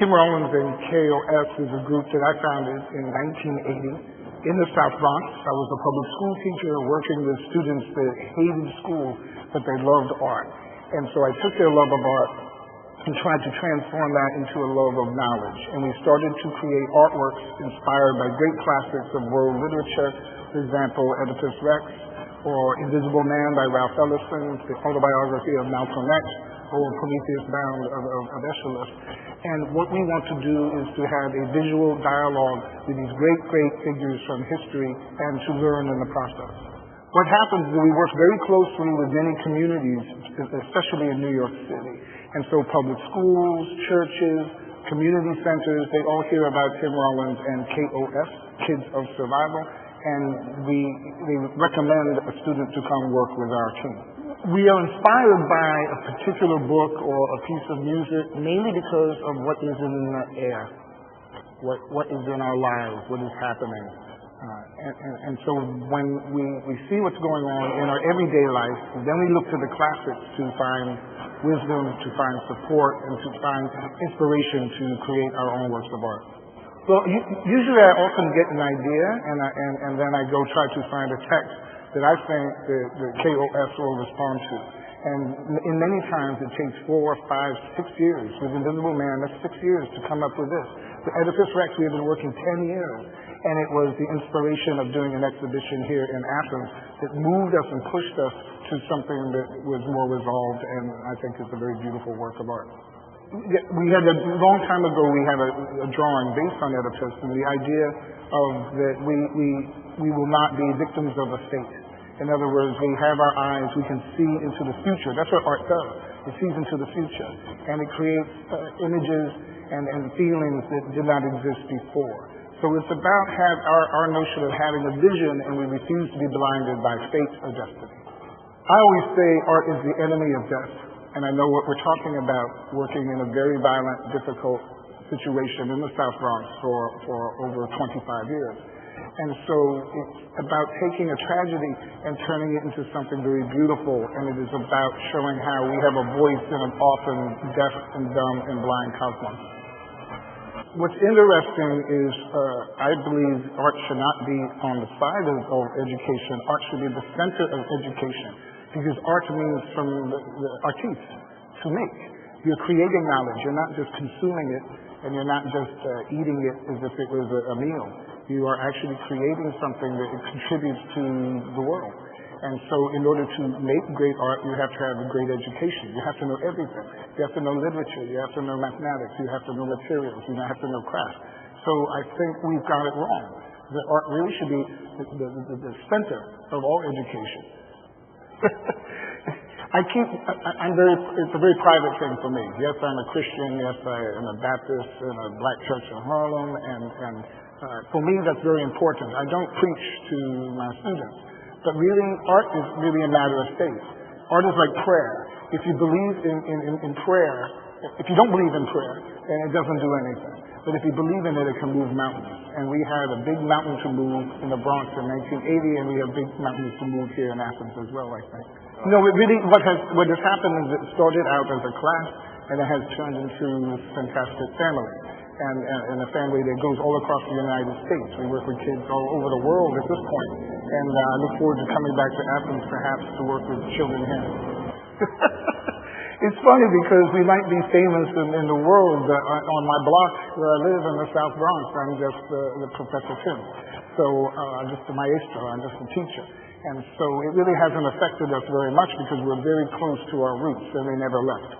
Tim Rollins and KOS is a group that I founded in 1980 in the South Bronx. I was a public school teacher working with students that hated school, but they loved art. And so I took their love of art and tried to transform that into a love of knowledge. And we started to create artworks inspired by great classics of world literature, for example, Oedipus Rex, or Invisible Man by Ralph Ellison, the autobiography of Malcolm X, or Prometheus Bound of Aeschylus. And what we want to do is to have a visual dialogue with these great figures from history and to learn in the process. What happens is we work very closely with many communities, especially in New York City. And so public schools, churches, community centers, they all hear about Tim Rollins and KOS, Kids of Survival, and they recommend a student to come work with our team. We are inspired by a particular book or a piece of music mainly because of what is in the air, what is in our lives, what is happening. And so when we see what's going on in our everyday life, then we look to the classics to find wisdom, to find support, and to find inspiration to create our own works of art. Well, usually I often get an idea, and then I go try to find a text that I think the KOS will respond to. And in many times it takes 4, 5, 6 years. With Invisible Man, that's 6 years to come up with this. With Oedipus Rex, we have been working 10 years. And it was the inspiration of doing an exhibition here in Athens that moved us and pushed us to something that was more resolved, and I think is a very beautiful work of art. We had a long time ago, we had a drawing based on Oedipus, and the idea of that we will not be victims of a fate. In other words, we have our eyes, we can see into the future. That's what art does. It sees into the future, and it creates images and feelings that did not exist before. So it's about our notion of having a vision, and we refuse to be blinded by fate or destiny. I always say art is the enemy of death, and I know what we're talking about, working in a very violent, difficult situation in the South Bronx for over 25 years. And so it's about taking a tragedy and turning it into something very beautiful, and it is about showing how we have a voice in an often deaf and dumb and blind cosmos. What's interesting is I believe art should not be on the side of education. Art should be the center of education, because art means from the artiste, to make. You're creating knowledge. You're not just consuming it, and you're not just eating it as if it was a meal. You are actually creating something that contributes to the world. And so in order to make great art, you have to have a great education. You have to know everything. You have to know literature. You have to know mathematics. You have to know materials. You have to know craft. So I think we've got it wrong. That art really should be the center of all education. It's a very private thing for me. Yes, I'm a Christian. Yes, I am a Baptist in a black church in Harlem. And for me, that's very important. I don't preach to my students. But really, art is really a matter of faith. Art is like prayer. If you believe in prayer, if you don't believe in prayer, then it doesn't do anything. But if you believe in it, it can move mountains. And we had a big mountain to move in the Bronx in 1980, and we have big mountains to move here in Athens as well, I think. No, it really, what has happened is it started out as a class, and it has turned into a fantastic family. And a family that goes all across the United States. We work with kids all over the world at this point. And I look forward to coming back to Athens, perhaps, to work with children here. It's funny because we might be famous in the world, but on my block where I live in the South Bronx, I'm just the Professor Tim. So I'm just a maestro, I'm just a teacher. And so it really hasn't affected us very much because we're very close to our roots, and they never left.